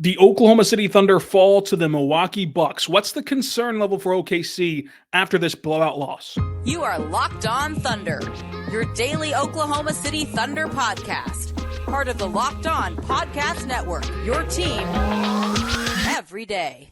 The Oklahoma City Thunder fall to the Milwaukee Bucks. What's the concern level for OKC after this blowout loss? You are Locked On Thunder, your daily Oklahoma City Thunder podcast. Part of the Locked On Podcast Network, your team every day.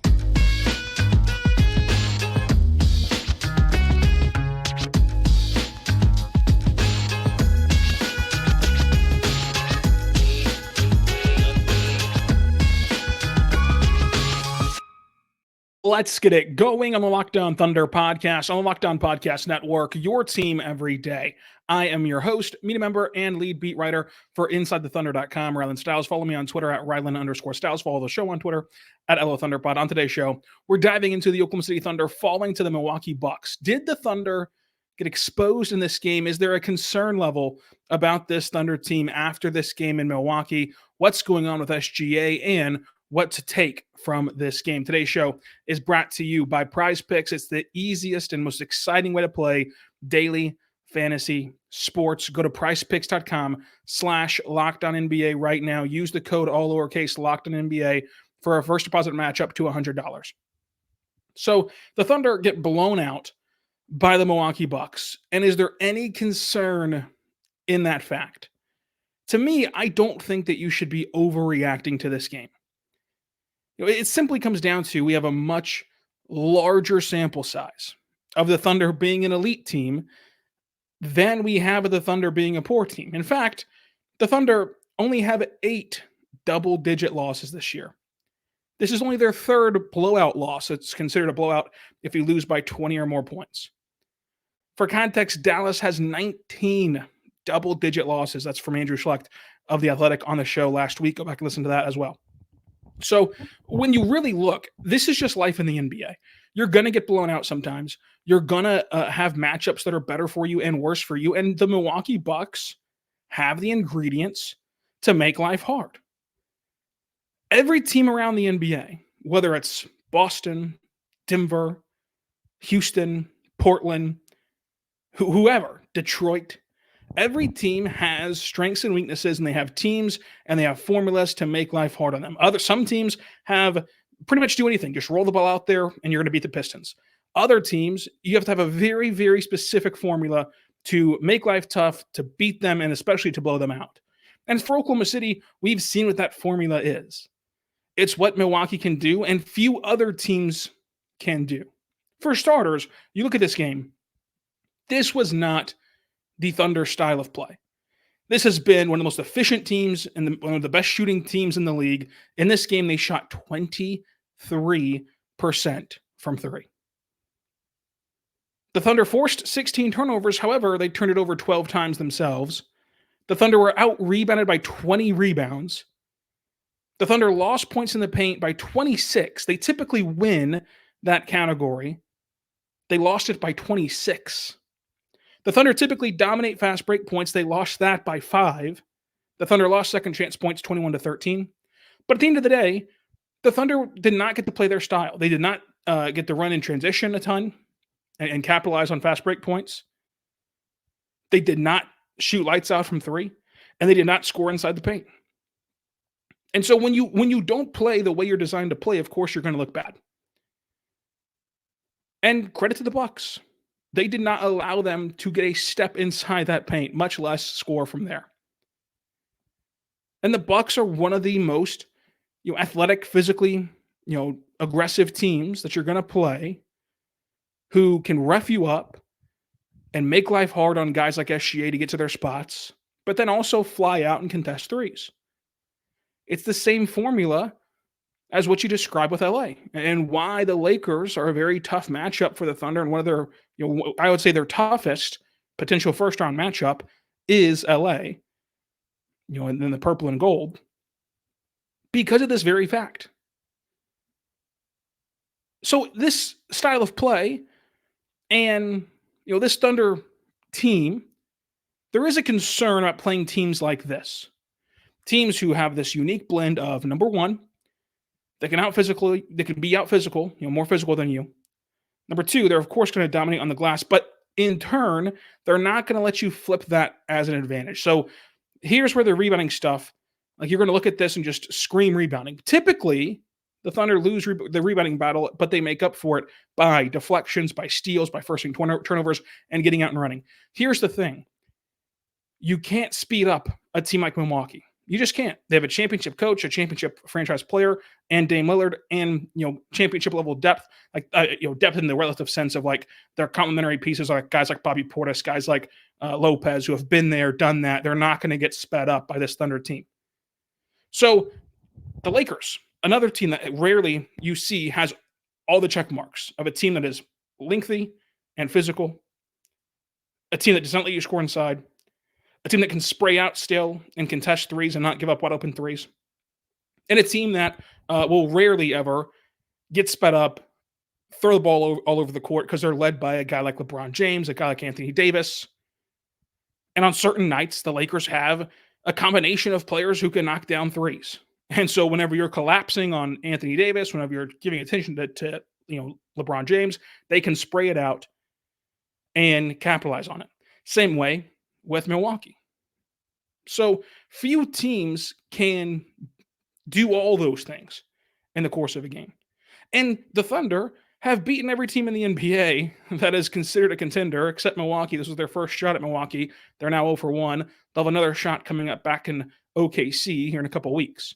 Let's get it going on the Locked On Thunder podcast, on the Locked On Podcast Network, your team every day. I am your host, media member, and lead beat writer for InsideTheThunder.com, Rylan Stiles. Follow me on Twitter at Rylan_Stiles. Follow the show on Twitter at LOThunderPod. On today's show, we're diving into the Oklahoma City Thunder falling to the Milwaukee Bucks. Did the Thunder get exposed in this game? Is there a concern level about this Thunder team after this game in Milwaukee? What's going on with SGA and what to take from this game? Today's show is brought to you by Prize Picks. It's the easiest and most exciting way to play daily fantasy sports. Go to prizepicks.com/LockedOnNBA right now. Use the code all lowercase LockedOnNBA for a first deposit match up to $100. So the Thunder get blown out by the Milwaukee Bucks. And is there any concern in that fact? To me, I don't think that you should be overreacting to this game. It simply comes down to we have a much larger sample size of the Thunder being an elite team than we have of the Thunder being a poor team. In fact, the Thunder only have 8 double-digit losses this year. This is only their third blowout loss. It's considered a blowout if you lose by 20 or more points. For context, Dallas has 19 double-digit losses. That's from Andrew Schlecht of The Athletic on the show last week. Go back and listen to that as well. So when you really look, this is just life in the NBA. You're going to get blown out sometimes. You're going to have matchups that are better for you and worse for you. And the Milwaukee Bucks have the ingredients to make life hard. Every team around the NBA, whether it's Boston, Denver, Houston, Portland, whoever, Detroit, every team has strengths and weaknesses, and they have teams and they have formulas to make life hard on them. Some teams have pretty much do anything. Just roll the ball out there and you're going to beat the Pistons. Other teams, you have to have a very, very specific formula to make life tough, to beat them, and especially to blow them out. And for Oklahoma City, we've seen what that formula is. It's what Milwaukee can do and few other teams can do. For starters, you look at this game. This was not the Thunder style of play. This has been one of the most efficient teams and one of the best shooting teams in the league. In this game, they shot 23% from three. The Thunder forced 16 turnovers. However, they turned it over 12 times themselves. The Thunder were out-rebounded by 20 rebounds. The Thunder lost points in the paint by 26. They typically win that category. They lost it by 26. The Thunder typically dominate fast break points. They lost that by 5. The Thunder lost second chance points 21-13. But at the end of the day, the Thunder did not get to play their style. They did not get to run in transition a ton and capitalize on fast break points. They did not shoot lights out from 3, and they did not score inside the paint. And so when you don't play the way you're designed to play, of course you're going to look bad. And credit to the Bucks. They did not allow them to get a step inside that paint, much less score from there. And the Bucks are one of the most, athletic, physically, aggressive teams that you're going to play, who can rough you up and make life hard on guys like SGA to get to their spots, but then also fly out and contest threes. It's the same formula as what you described with LA, and why the Lakers are a very tough matchup for the Thunder, and one of their, I would say their toughest potential first-round matchup is LA, and then the purple and gold, because of this very fact. So this style of play and, this Thunder team, there is a concern about playing teams like this. Teams who have this unique blend of, number one, they can be out physical, more physical than you. Number two, they're of course going to dominate on the glass, but in turn, they're not going to let you flip that as an advantage. So here's where the rebounding stuff Like, you're going to look at this and just scream rebounding. Typically, the Thunder lose the rebounding battle, but they make up for it by deflections, by steals, by forcing turnovers, and getting out and running. Here's the thing. You can't speed up a team like Milwaukee. You just can't. They have a championship coach, a championship franchise player, and Dame Lillard, and championship level depth, like depth in the relative sense of like their complementary pieces, like guys like Bobby Portis, guys like Lopez, who have been there, done that. They're not going to get sped up by this Thunder team. So the Lakers, another team that rarely you see has all the check marks of a team that is lengthy and physical, a team that does not let you score inside, a team that can spray out still and contest threes and not give up wide open threes, and a team that will rarely ever get sped up, throw the ball all over the court because they're led by a guy like LeBron James, a guy like Anthony Davis. And on certain nights, the Lakers have a combination of players who can knock down threes. And so whenever you're collapsing on Anthony Davis, whenever you're giving attention to LeBron James, they can spray it out and capitalize on it. Same way with Milwaukee. So few teams can do all those things in the course of a game. And the Thunder have beaten every team in the NBA that is considered a contender, except Milwaukee. This was their first shot at Milwaukee. They're now 0-1. They'll have another shot coming up back in OKC here in a couple weeks.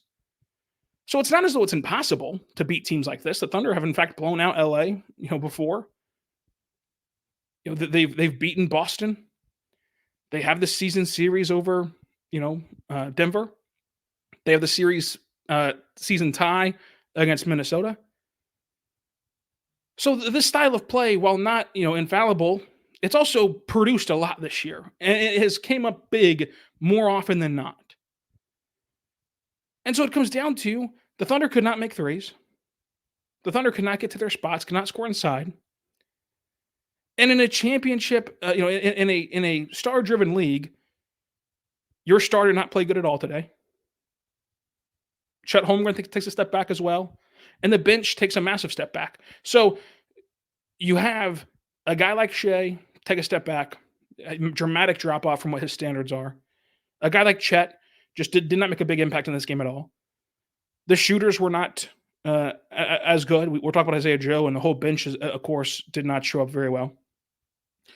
So it's not as though it's impossible to beat teams like this. The Thunder have, in fact, blown out LA, before. They've beaten Boston. They have the season series over, Denver. They have the series season tie against Minnesota. So this style of play, while not, infallible, it's also produced a lot this year. And it has came up big more often than not. And so it comes down to the Thunder could not make threes. The Thunder could not get to their spots, could not score inside. And in a championship, in a star-driven league, your star did not play good at all today. Chet Holmgren takes a step back as well. And the bench takes a massive step back. So you have a guy like Shai take a step back, a dramatic drop-off from what his standards are. A guy like Chet just did not make a big impact in this game at all. The shooters were not as good. We're talking about Isaiah Joe, and the whole bench, of course, did not show up very well.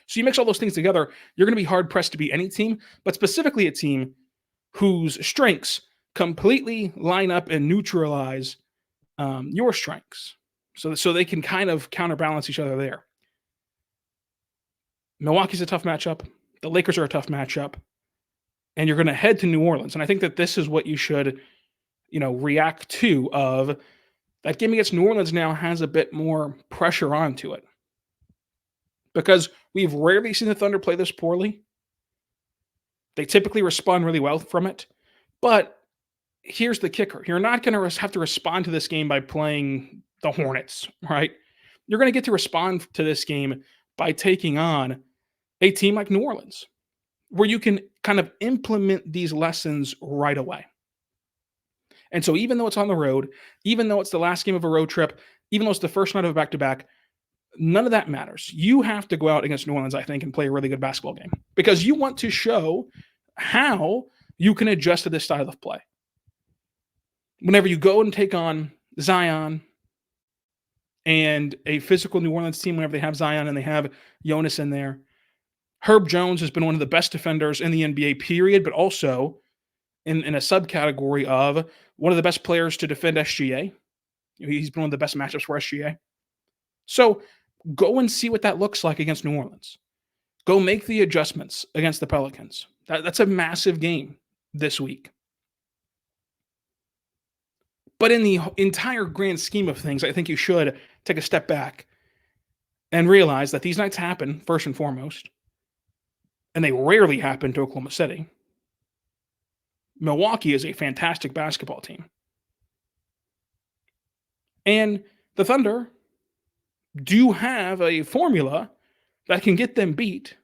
So you mix all those things together, you're going to be hard-pressed to beat any team, but specifically a team whose strengths completely line up and neutralize your strengths. So they can kind of counterbalance each other there. Milwaukee's a tough matchup. The Lakers are a tough matchup. And you're going to head to New Orleans. And I think that this is what you should, react to, of that game against New Orleans now has a bit more pressure onto it. Because we've rarely seen the Thunder play this poorly. They typically respond really well from it. But here's the kicker. You're not going to have to respond to this game by playing the Hornets, right? You're going to get to respond to this game by taking on a team like New Orleans, where you can kind of implement these lessons right away. And so even though it's on the road, even though it's the last game of a road trip, even though it's the first night of a back-to-back, none of that matters. You have to go out against New Orleans, I think, and play a really good basketball game because you want to show how you can adjust to this style of play. Whenever you go and take on Zion and a physical New Orleans team, whenever they have Zion and they have Jonas in there, Herb Jones has been one of the best defenders in the NBA, period, but also in a subcategory of one of the best players to defend SGA. He's been one of the best matchups for SGA. So go and see what that looks like against New Orleans. Go make the adjustments against the Pelicans. That's a massive game this week. But in the entire grand scheme of things, I think you should take a step back and realize that these nights happen, first and foremost, and they rarely happen to Oklahoma City. Milwaukee is a fantastic basketball team. And the Thunder do have a formula that can get them beat,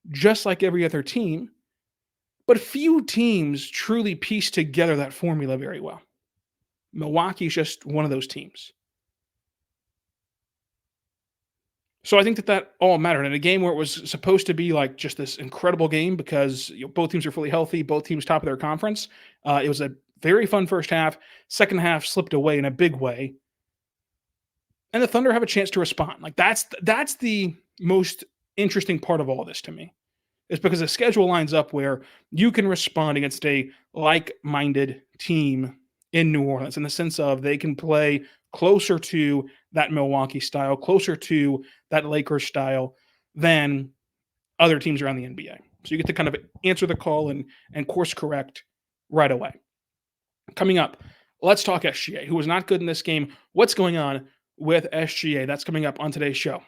just like every other team, but few teams truly piece together that formula very well. Milwaukee's just one of those teams. So I think that all mattered in a game where it was supposed to be like just this incredible game because both teams are fully healthy, both teams top of their conference. It was a very fun first half. Second half slipped away in a big way, and the Thunder have a chance to respond. Like that's the most interesting part of all this to me. Is because the schedule lines up where you can respond against a like-minded team in New Orleans in the sense of they can play closer to that Milwaukee style, closer to that Lakers style than other teams around the NBA. So you get to kind of answer the call and course correct right away. Coming up, let's talk SGA, who was not good in this game. What's going on with SGA? That's coming up on today's show.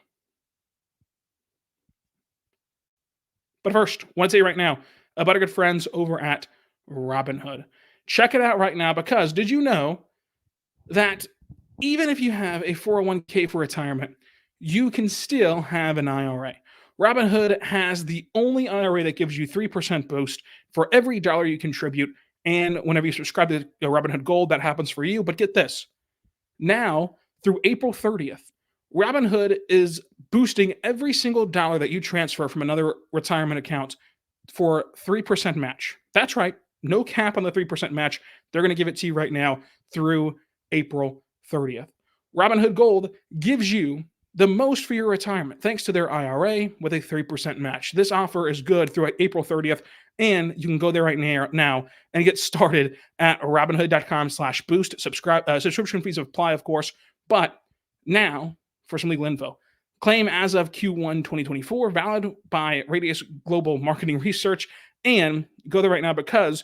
But first, I want to say right now about our good friends over at Robinhood. Check it out right now because did you know that even if you have a 401k for retirement, you can still have an IRA? Robinhood has the only IRA that gives you 3% boost for every dollar you contribute. And whenever you subscribe to Robinhood Gold, that happens for you. But get this. Now, through April 30th, Robinhood is boosting every single dollar that you transfer from another retirement account for 3% match. That's right. No cap on the 3% match. They're going to give it to you right now through April 30th. Robinhood Gold gives you the most for your retirement thanks to their IRA with a 3% match. This offer is good through April 30th, and you can go there right now and get started at robinhood.com/boost. Subscription fees apply, of course, but now for some legal info. Claim as of Q1 2024, valid by Radius Global Marketing Research, and go there right now because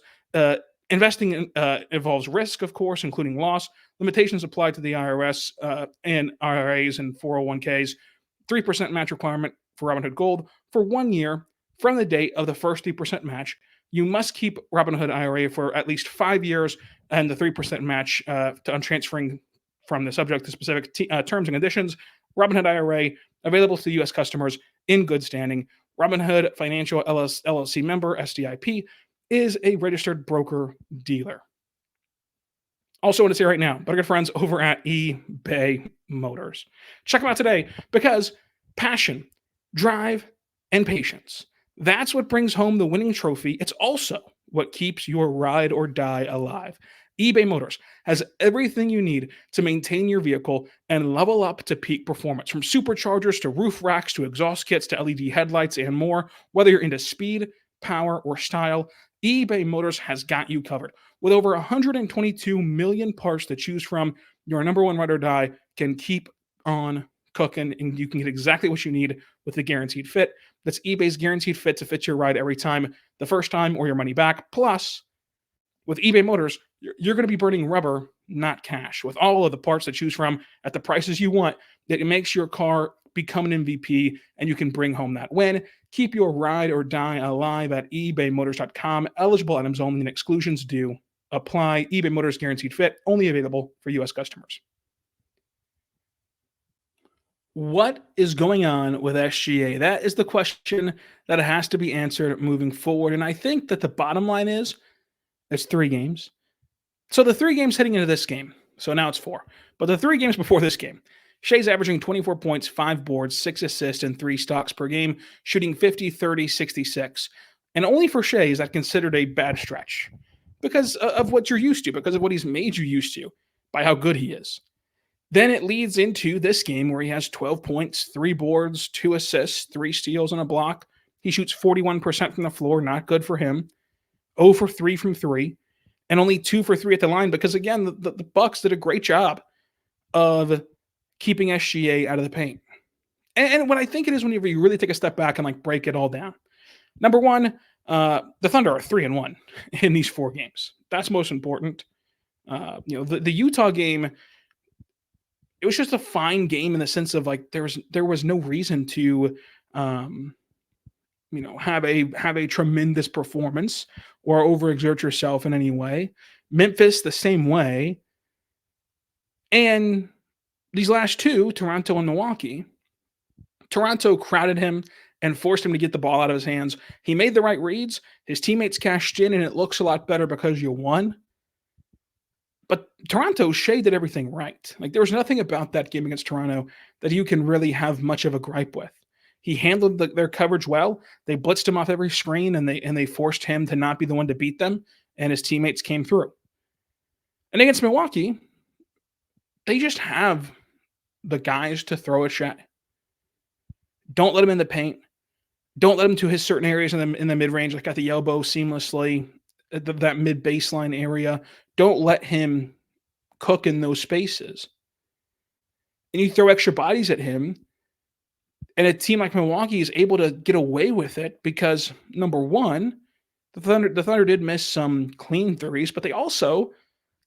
investing involves risk, of course, including loss. Limitations apply to the IRS and IRAs and 401ks. 3% match requirement for Robinhood Gold for 1 year from the date of the first 3% match. You must keep Robinhood IRA for at least 5 years, and the 3% match on transferring from the subject to specific terms and conditions. Robinhood IRA available to U.S. customers in good standing. Robinhood Financial LLC member, SDIP, is a registered broker-dealer. Also want to say right now, but our good friends over at eBay Motors. Check them out today because passion, drive, and patience. That's what brings home the winning trophy. It's also what keeps your ride or die alive. eBay Motors has everything you need to maintain your vehicle and level up to peak performance. From superchargers to roof racks to exhaust kits to LED headlights and more. Whether you're into speed, power, or style, eBay Motors has got you covered. With over 122 million parts to choose from, your number one ride or die can keep on cooking, and you can get exactly what you need with the guaranteed fit. That's eBay's guaranteed fit to fit your ride every time, the first time, or your money back. Plus, with eBay Motors, you're going to be burning rubber, not cash. With all of the parts to choose from at the prices you want, that it makes your car become an MVP, and you can bring home that win. Keep your ride or die alive at ebaymotors.com. Eligible items only and exclusions do apply. eBay Motors guaranteed fit, only available for U.S. customers. What is going on with SGA? That is the question that has to be answered moving forward. And I think that the bottom line is it's 3 games. So the 3 games heading into this game, so now it's 4, but the 3 games before this game, Shai's averaging 24 points, 5 boards, 6 assists, and 3 stocks per game, shooting 50, 30, 66. And only for Shai is that considered a bad stretch because of what you're used to, because of what he's made you used to by how good he is. Then it leads into this game where he has 12 points, 3 boards, 2 assists, 3 steals, and a block. He shoots 41% from the floor, not good for him. 0 for 3 from 3, and only 2 for 3 at the line because, again, the Bucks did a great job of keeping SGA out of the paint. And what I think it is whenever you really take a step back and like break it all down. Number one, the Thunder are 3-1 in these 4 games. That's most important. The Utah game, it was just a fine game in the sense of like there was no reason to have a tremendous performance or overexert yourself in any way. Memphis the same way. And these last 2, Toronto and Milwaukee, Toronto crowded him and forced him to get the ball out of his hands. He made the right reads. His teammates cashed in, and it looks a lot better because you won. But Toronto, Shai did everything right. Like there was nothing about that game against Toronto that you can really have much of a gripe with. He handled their coverage well. They blitzed him off every screen, and they forced him to not be the one to beat them. And his teammates came through. And against Milwaukee, they just have the guys to throw at Shai. Don't let him in the paint. Don't let him to his certain areas in the mid range, like at the elbow seamlessly, that mid baseline area. Don't let him cook in those spaces. And you throw extra bodies at him, and a team like Milwaukee is able to get away with it because, number one, the Thunder did miss some clean threes, but they also,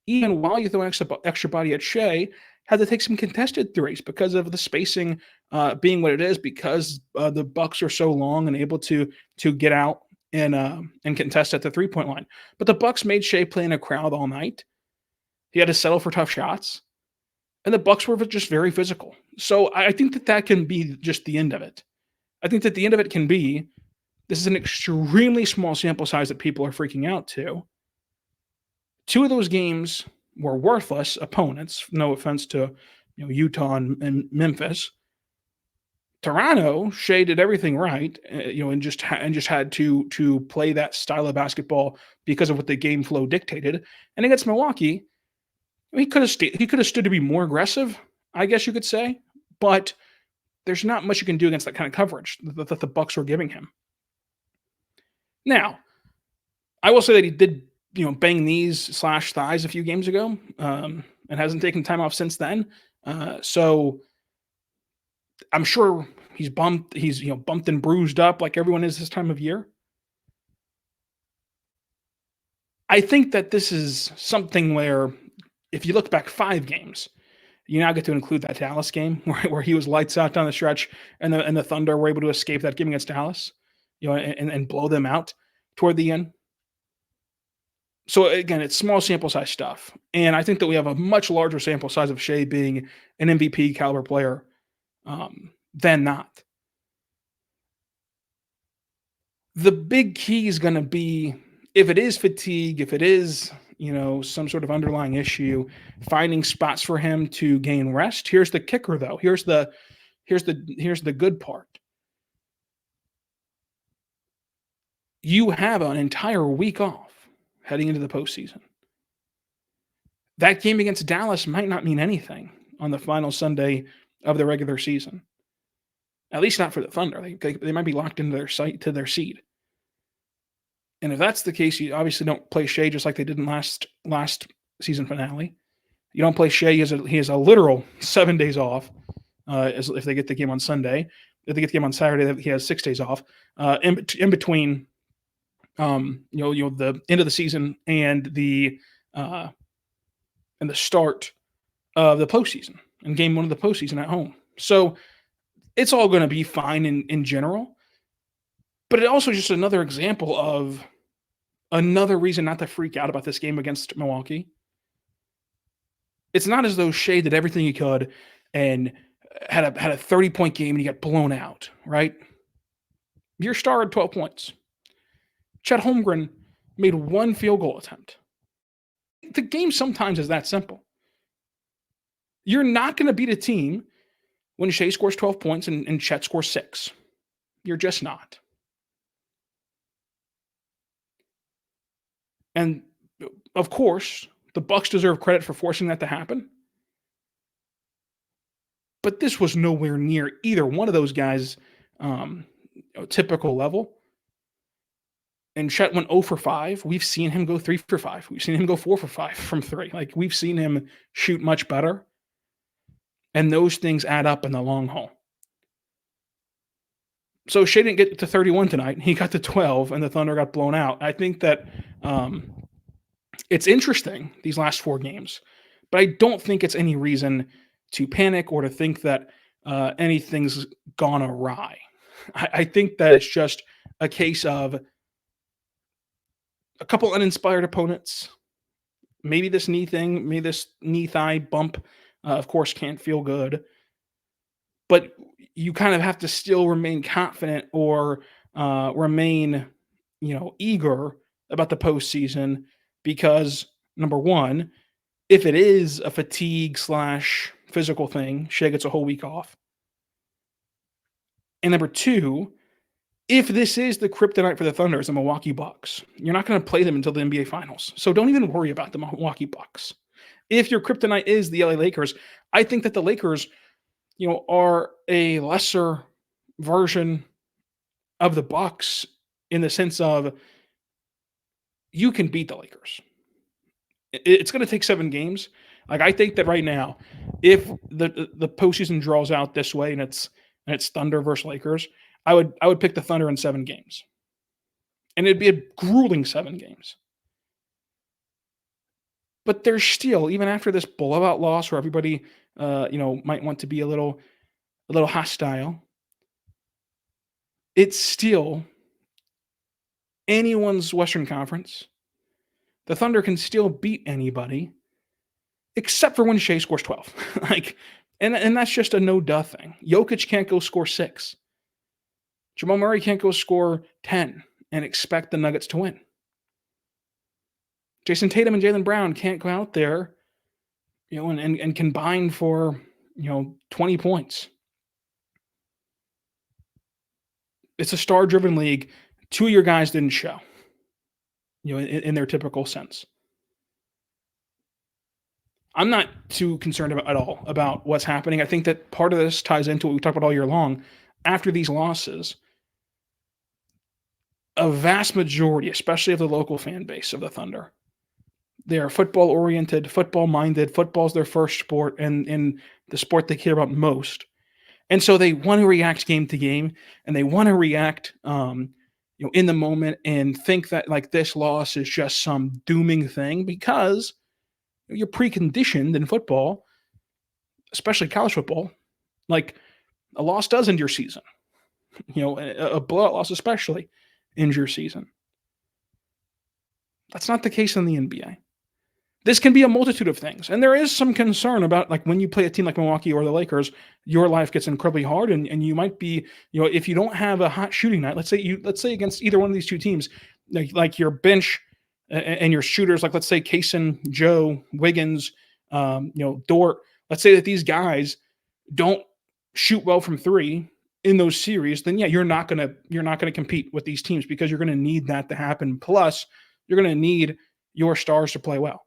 even while you throw an extra body at Shai, had to take some contested threes because of the spacing being what it is, because the Bucks are so long and able to get out and contest at the 3-point line. But the Bucks made Shai play in a crowd all night. He had to settle for tough shots, and the Bucks were just very physical. So I think that can be just the end of it. I think that the end of it can be, this is an extremely small sample size that people are freaking out to. 2 of those games were worthless opponents. No offense to Utah and Memphis. Toronto, Shai did everything right, and just had to play that style of basketball because of what the game flow dictated. And against Milwaukee, he could have stood to be more aggressive, I guess you could say, but there's not much you can do against that kind of coverage that the Bucks were giving him. Now, I will say that he did bang knees / thighs a few games ago, and hasn't taken time off since then. So I'm sure he's bumped and bruised up like everyone is this time of year. I think that this is something where, if you look back 5 games, you now get to include that Dallas game where he was lights out down the stretch, and the Thunder were able to escape that game against Dallas, and blow them out toward the end. So again, it's small sample size stuff, and I think that we have a much larger sample size of Shai being an MVP caliber player than not. The big key is going to be, if it is fatigue, if it is some sort of underlying issue, finding spots for him to gain rest. Here's the kicker, though. Here's the good part. You have an entire week off heading into the postseason. That game against Dallas might not mean anything on the final Sunday of the regular season. At least not for the Thunder. They might be locked into their seed. And if that's the case, you obviously don't play Shai just like they did in last season finale. You don't play Shai. He has a literal 7 days off. If they get the game on Sunday, if they get the game on Saturday, he has 6 days off. In between, the end of the season and the start of the postseason and game 1 of the postseason at home. So it's all going to be fine in general. But it also just another example of another reason not to freak out about this game against Milwaukee. It's not as though Shai did everything he could and had a 30-point game and he got blown out, right? Your star had 12 points. Chet Holmgren made 1 field goal attempt. The game sometimes is that simple. You're not going to beat a team when Shai scores 12 points and Chet scores 6. You're just not. And, of course, the Bucks deserve credit for forcing that to happen. But this was nowhere near either one of those guys' typical level. And Chet went 0 for 5. We've seen him go 3 for 5. We've seen him go 4 for 5 from 3. We've seen him shoot much better. And those things add up in the long haul. So Shai didn't get to 31 tonight. He got to 12, and the Thunder got blown out. I think that it's interesting, these last 4 games, but I don't think it's any reason to panic or to think that anything's gone awry. I think that it's just a case of a couple uninspired opponents. Maybe this knee thing, maybe this knee thigh bump, of course, can't feel good. But you kind of have to still remain confident or remain, eager about the postseason because, number one, if it is a fatigue / physical thing, Shai gets a whole week off. And number two, if this is the kryptonite for the Thunder, is the Milwaukee Bucks, you're not going to play them until the NBA Finals. So don't even worry about the Milwaukee Bucks. If your kryptonite is the LA Lakers, I think that the Lakers, are a lesser version of the Bucks in the sense of you can beat the Lakers. It's going to take 7 games. Like, I think that right now, if the postseason draws out this way and it's Thunder versus Lakers, I would pick the Thunder in 7 games. And it'd be a grueling 7 games. But there's still, even after this blowout loss where everybody might want to be a little hostile, it's still anyone's Western Conference. The Thunder can still beat anybody except for when Shai scores 12. And that's just a no-duh thing. Jokic can't go score 6. Jamal Murray can't go score 10 and expect the Nuggets to win. Jason Tatum and Jaylen Brown can't go out there, and combine for, 20 points. It's a star-driven league. 2 of your guys didn't show, in their typical sense. I'm not too concerned at all about what's happening. I think that part of this ties into what we talked about all year long. After these losses, a vast majority, especially of the local fan base of the Thunder, they are football-oriented, football-minded. Football's their first sport and the sport they care about most. And so they want to react game to game, and they want to react in the moment and think that, like, this loss is just some dooming thing because you're preconditioned in football, especially college football. Like, a loss does end your season. A blowout loss especially ends your season. That's not the case in the NBA. This can be a multitude of things. And there is some concern about, like, when you play a team like Milwaukee or the Lakers, your life gets incredibly hard, and you might be, if you don't have a hot shooting night, let's say against either one of these two teams, like your bench and your shooters, like, let's say Kaysen, Joe, Wiggins, Dort, let's say that these guys don't shoot well from 3 in those series, then yeah, you're not gonna compete with these teams because you're gonna need that to happen. Plus, you're gonna need your stars to play well.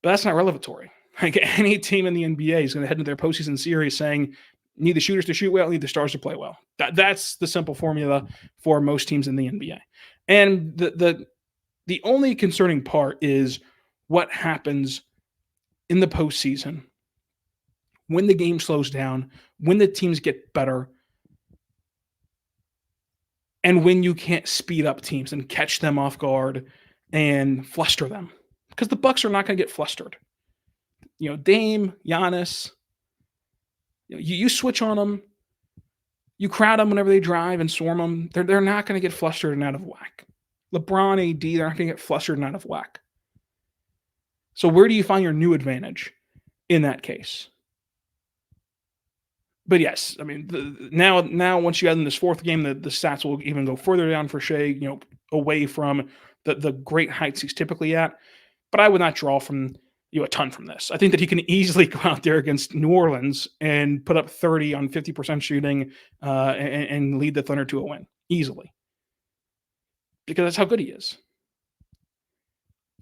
But that's not revelatory. Like, any team in the NBA is going to head into their postseason series saying, need the shooters to shoot well, need the stars to play well. That's the simple formula for most teams in the NBA. And the only concerning part is what happens in the postseason when the game slows down, when the teams get better, and when you can't speed up teams and catch them off guard and fluster them. Because the Bucks are not going to get flustered. Dame, Giannis, you switch on them, you crowd them whenever they drive and swarm them. They're not going to get flustered and out of whack. LeBron, AD, they're not going to get flustered and out of whack. So where do you find your new advantage in that case? But yes, I mean, now once you add in this 4th game, the stats will even go further down for Shai, away from the great heights he's typically at. But I would not draw from a ton from this. I think that he can easily go out there against New Orleans and put up 30 on 50% shooting and lead the Thunder to a win easily, because that's how good he is.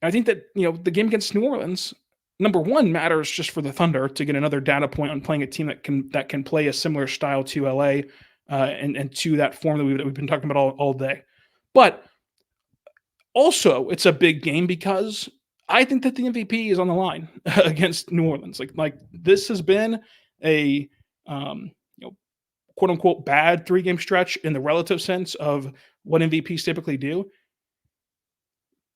And I think that the game against New Orleans, number one, matters just for the Thunder to get another data point on playing a team that can play a similar style to LA and to that form that we've been talking about all day. But also, it's a big game because I think that the MVP is on the line against New Orleans. Like this has been a quote unquote bad 3-game stretch in the relative sense of what MVPs typically do.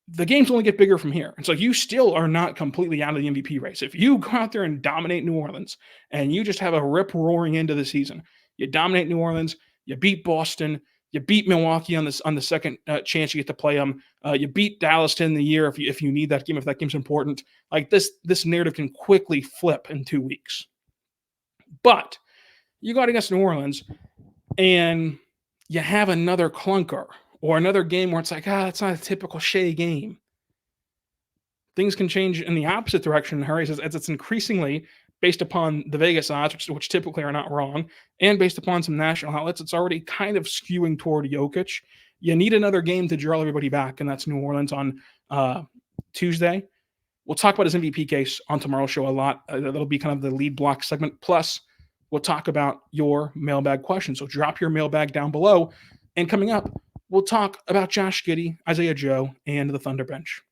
The games only get bigger from here. And so you still are not completely out of the MVP race. If you go out there and dominate New Orleans and you just have a rip roaring into the season, you dominate New Orleans, you beat Boston, you beat Milwaukee on the second chance you get to play them. You beat Dallas to end the year if you need that game, if that game's important. Like this narrative can quickly flip in 2 weeks. But you go out against New Orleans and you have another clunker or another game where it's like, it's not a typical Shai game. things can change in the opposite direction, Harry, as it's increasingly based upon the Vegas odds, which typically are not wrong, and based upon some national outlets, it's already kind of skewing toward Jokic. You need another game to draw everybody back, and that's New Orleans on Tuesday. We'll talk about his MVP case on tomorrow's show a lot. That'll be kind of the lead block segment. Plus, we'll talk about your mailbag questions. So drop your mailbag down below. And coming up, we'll talk about Josh Giddey, Isaiah Joe, and the Thunder bench.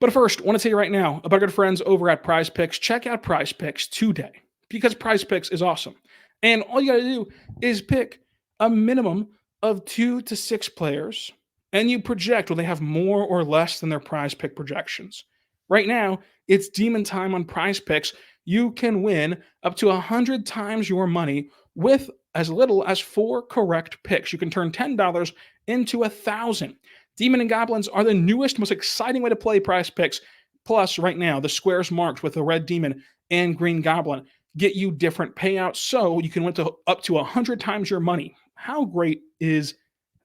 But first, I want to tell you right now about our good friends over at Prize Picks. Check out Prize Picks today because Prize Picks is awesome. And all you got to do is pick a minimum of 2 to 6 players, and you project will they have more or less than their Prize Pick projections. Right now, it's demon time on Prize Picks. You can win up to 100 times your money with as little as 4 correct picks. You can turn $10 into 1,000. Demon and Goblins are the newest, most exciting way to play Prize Picks. Plus, right now, the squares marked with the red demon and green goblin get you different payouts, so you can win up to 100 times your money. How great is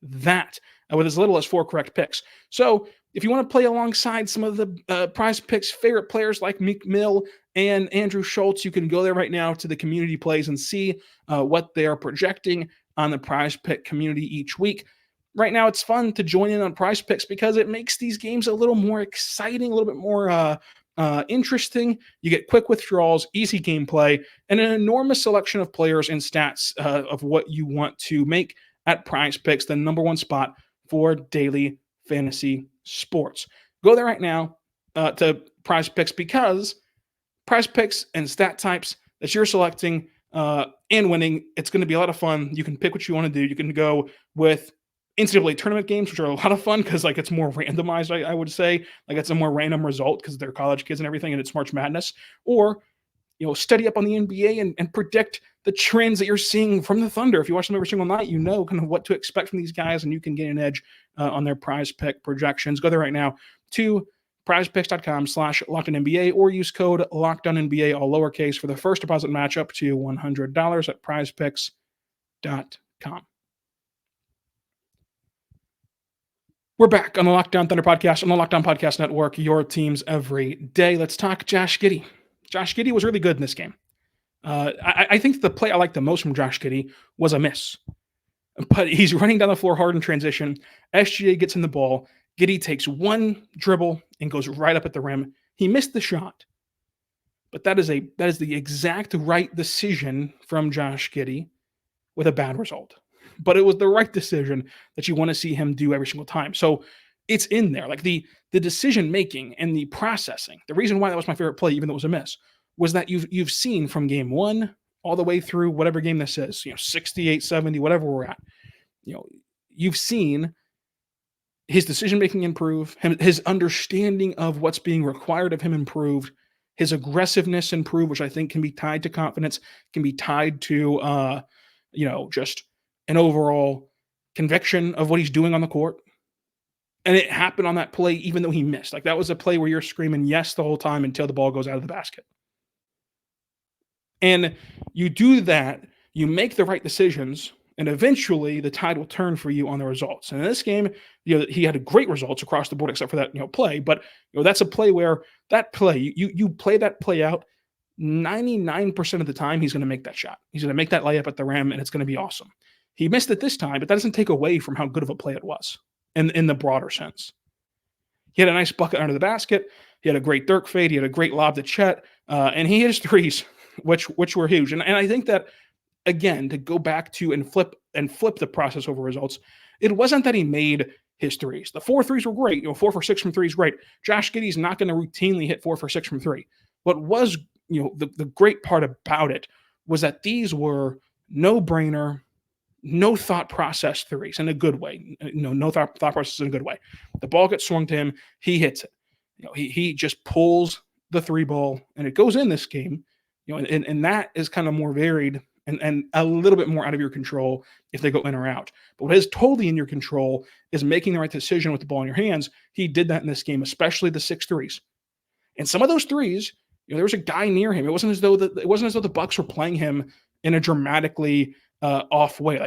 that? With as little as 4 correct picks. So if you want to play alongside some of the Prize Picks favorite players like Meek Mill and Andrew Schultz, you can go there right now to the community plays and see what they are projecting on the Prize Pick community each week. Right now, it's fun to join in on Prize Picks because it makes these games a little more exciting, a little bit more interesting. You get quick withdrawals, easy gameplay, and an enormous selection of players and stats of what you want to make at Prize Picks, the number one spot for daily fantasy sports. Go there right now to Prize Picks because Prize Picks and stat types that you're selecting and winning, it's going to be a lot of fun. You can pick what you want to do. You can go with NCAA tournament games, which are a lot of fun because it's more randomized, I would say. It's a more random result because they're college kids and everything, and it's March Madness. Or study up on the NBA and predict the trends that you're seeing from the Thunder. If you watch them every single night, you know kind of what to expect from these guys, and you can get an edge on their Prize Pick projections. Go there right now to prizepicks.com/LockedOnNBA or use code LockedOnNBA, all lowercase, for the first deposit match up to $100 at prizepicks.com. We're back on the Locked On Thunder podcast, on the Locked On Podcast Network, your teams every day. Let's talk Josh Giddey. Josh Giddey was really good in this game. I think the play I liked the most from Josh Giddey was a miss. But he's running down the floor hard in transition. SGA gets in the ball. Giddey takes one dribble and goes right up at the rim. He missed the shot. But that is the exact right decision from Josh Giddey with a bad result. But it was the right decision that you want to see him do every single time. So it's in there. The decision-making and the processing. The reason why that was my favorite play, even though it was a miss, was that you've seen from game one all the way through whatever game this is, 68, 70, whatever we're at. You've seen his decision-making improve, his understanding of what's being required of him improved, his aggressiveness improve, which I think can be tied to confidence, can be tied to, just an overall conviction of what he's doing on the court. And it happened on that play, even though he missed. That was a play where you're screaming yes the whole time until the ball goes out of the basket. And you do that, you make the right decisions, and eventually the tide will turn for you on the results. And in this game, he had great results across the board except for that play. But that's a play where that play, you play that play out, 99% of the time he's going to make that shot. He's going to make that layup at the rim, and it's going to be awesome. He missed it this time, but that doesn't take away from how good of a play it was in the broader sense. He had a nice bucket under the basket. He had a great Dirk fade. He had a great lob to Chet, and he hit his threes, which were huge. And I think that, again, to go back to and flip the process over results, it wasn't that he made his threes. The 4 threes were great. 4 for 6 from 3 is great. Josh Giddey's not going to routinely hit 4 for 6 from 3. What was the great part about it was that these were no-brainer, no thought process threes in a good way. No thought process in a good way. The ball gets swung to him. He hits it. He just pulls the 3 ball, and it goes in this game. And that is kind of more varied and a little bit more out of your control if they go in or out. But what is totally in your control is making the right decision with the ball in your hands. He did that in this game, especially the 6 threes. And some of those threes, there was a guy near him. It wasn't as though the Bucks were playing him in a dramatically off way.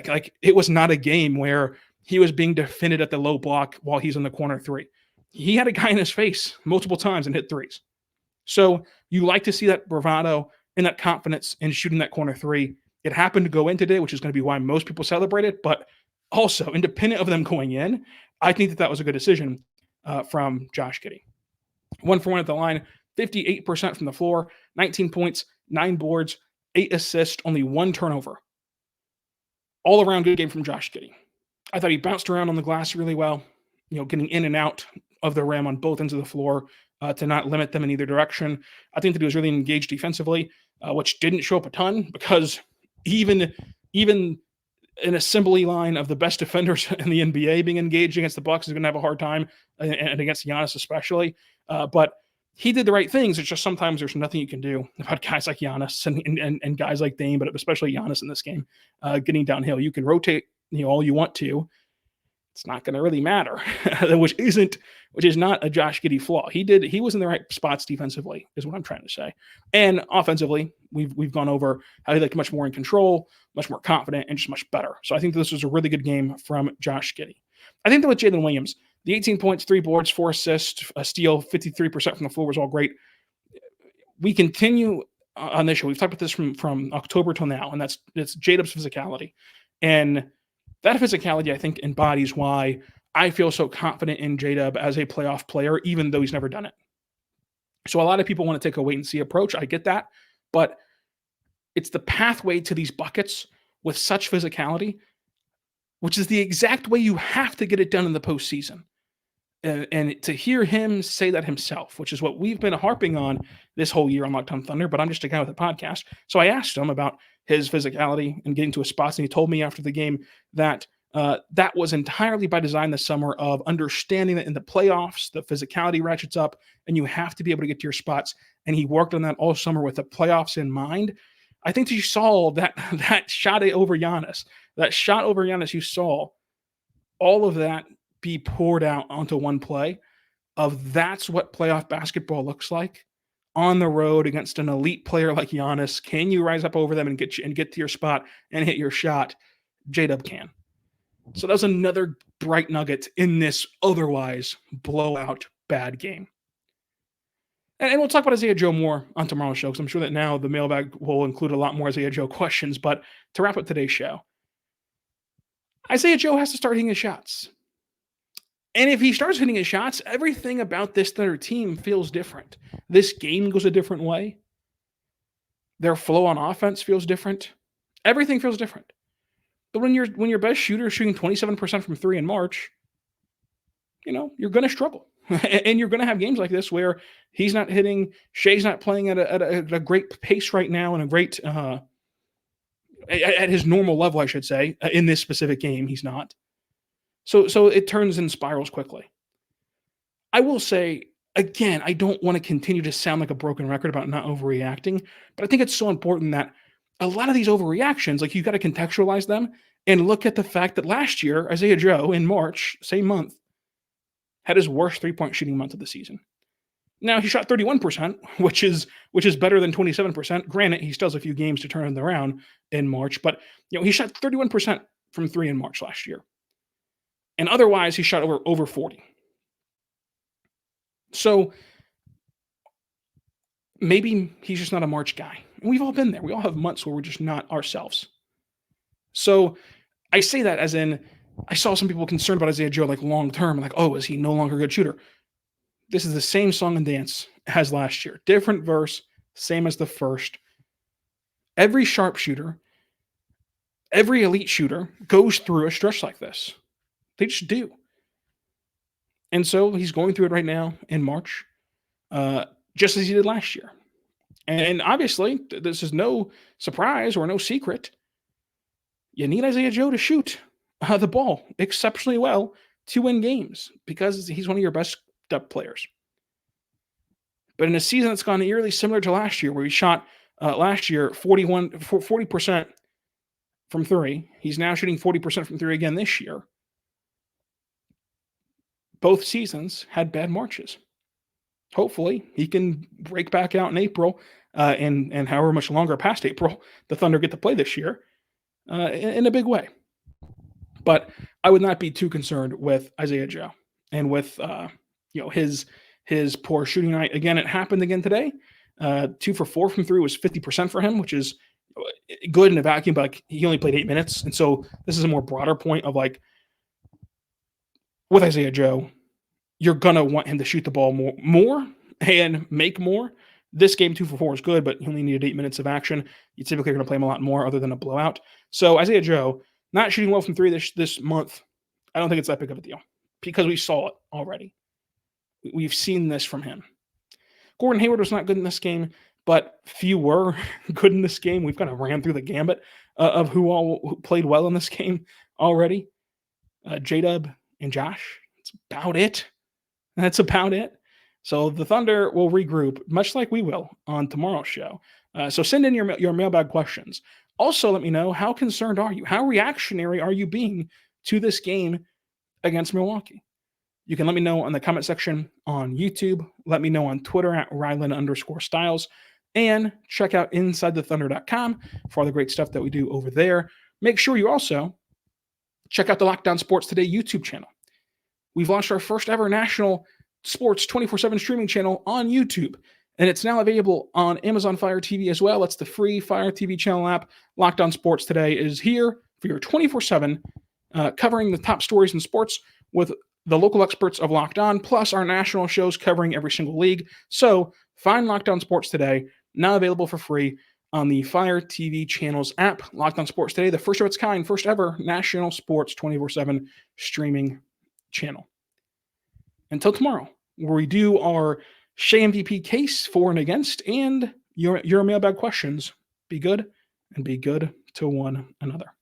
It was not a game where he was being defended at the low block while he's in the corner 3. he had a guy in his face multiple times and hit threes. So you like to see that bravado and that confidence in shooting that corner three. It happened to go in today, which is going to be why most people celebrate it. But also, independent of them going in, I think that was a good decision from Josh Giddey. 1 for 1 at the line, 58% from the floor, 19 points, 9 boards, 8 assists, only 1 turnover. All around good game from Josh Giddey. I thought he bounced around on the glass really well, getting in and out of the rim on both ends of the floor to not limit them in either direction. I think that he was really engaged defensively, which didn't show up a ton because even an assembly line of the best defenders in the NBA being engaged against the Bucks is going to have a hard time, and against Giannis especially. But he did the right things. It's just sometimes there's nothing you can do about guys like Giannis and guys like Dame, but especially Giannis in this game, getting downhill. You can rotate all you want to. It's not going to really matter, which is not a Josh Giddey flaw. He was in the right spots defensively, is what I'm trying to say. And offensively, we've gone over how he looked much more in control, much more confident, and just much better. So I think this was a really good game from Josh Giddey. I think that with Jalen Williams, the 18 points, 3 boards, 4 assists, a steal, 53% from the floor was all great. We continue on this show. We've talked about this from October till now, and it's J-Dub's physicality. And that physicality, I think, embodies why I feel so confident in J-Dub as a playoff player, even though he's never done it. So a lot of people want to take a wait-and-see approach. I get that. But it's the pathway to these buckets with such physicality, which is the exact way you have to get it done in the postseason. And to hear him say that himself, which is what we've been harping on this whole year on Locked On Thunder, but I'm just a guy with a podcast. So I asked him about his physicality and getting to his spots, and he told me after the game that that was entirely by design this summer of understanding that in the playoffs, the physicality ratchets up, and you have to be able to get to your spots. And he worked on that all summer with the playoffs in mind. I think that you saw that shot over Giannis, you saw all of that be poured out onto one play of that's what playoff basketball looks like on the road against an elite player like Giannis. Can you rise up over them and get to your spot and hit your shot? J-Dub can. So that was another bright nugget in this otherwise blowout bad game. And we'll talk about Isaiah Joe more on tomorrow's show, because I'm sure that now the mailbag will include a lot more Isaiah Joe questions. But to wrap up today's show, Isaiah Joe has to start hitting his shots. And if he starts hitting his shots, everything about this Thunder team feels different. This game goes a different way. Their flow on offense feels different. Everything feels different. But when your best shooter is shooting 27% from 3 in March, you're going to struggle. And you're going to have games like this where he's not hitting, Shai's not playing at a great pace right now and a great at his normal level, I should say. In this specific game, he's not. So it turns and spirals quickly. I will say, again, I don't want to continue to sound like a broken record about not overreacting, but I think it's so important that a lot of these overreactions, like, you got to contextualize them and look at the fact that last year, Isaiah Joe in March, same month, had his worst three-point shooting month of the season. Now, he shot 31%, which is better than 27%. Granted, he still has a few games to turn it around in March, but he shot 31% from 3 in March last year. And otherwise, he shot over 40. So maybe he's just not a March guy. And we've all been there. We all have months where we're just not ourselves. So I say that as in, I saw some people concerned about Isaiah Joe, like, long term, like, oh, is he no longer a good shooter? This is the same song and dance as last year. Different verse, same as the first. Every sharpshooter, every elite shooter goes through a stretch like this. They just do. And so he's going through it right now in March, just as he did last year. And obviously, this is no surprise or no secret. You need Isaiah Joe to shoot the ball exceptionally well to win games, because he's one of your best depth players. But in a season that's gone eerily similar to last year, where he shot last year 40% from 3, he's now shooting 40% from 3 again this year. Both seasons had bad Marches. Hopefully, he can break back out in April, and however much longer past April the Thunder get to play this year in a big way. But I would not be too concerned with Isaiah Joe and with his poor shooting night. Again, it happened again today. 2 for 4 from 3 was 50% for him, which is good in a vacuum, but like, he only played 8 minutes. And so this is a more broader point of like, with Isaiah Joe, you're going to want him to shoot the ball more and make more. This game, 2 for 4 is good, but he only needed 8 minutes of action. You typically are going to play him a lot more other than a blowout. So Isaiah Joe, not shooting well from 3 this month, I don't think it's that big of a deal because we saw it already. We've seen this from him. Gordon Hayward was not good in this game, but few were good in this game. We've kind of ran through the gambit of who played well in this game already. J-Dub and Josh, that's about it. That's about it. So the Thunder will regroup, much like we will on tomorrow's show. So send in your mailbag questions. Also, let me know, how concerned are you? How reactionary are you being to this game against Milwaukee? You can let me know in the comment section on YouTube. Let me know on Twitter at Rylan_Styles. And check out InsideTheThunder.com for all the great stuff that we do over there. Make sure you also check out the Lockdown Sports Today YouTube channel. We've launched our first ever national sports 24/7 streaming channel on YouTube. And it's now available on Amazon Fire TV as well. It's the free Fire TV channel app. Lockdown Sports Today is here for your 24/7 covering the top stories in sports with the local experts of Locked On, plus our national shows covering every single league. So find Lockdown Sports Today, now available for free on the Fire TV channels app. Lockdown Sports Today, the first of its kind, first ever national sports 24/7 streaming channel. Until tomorrow, where we do our Shai MVP case for and against and your mailbag questions. Be good and be good to one another.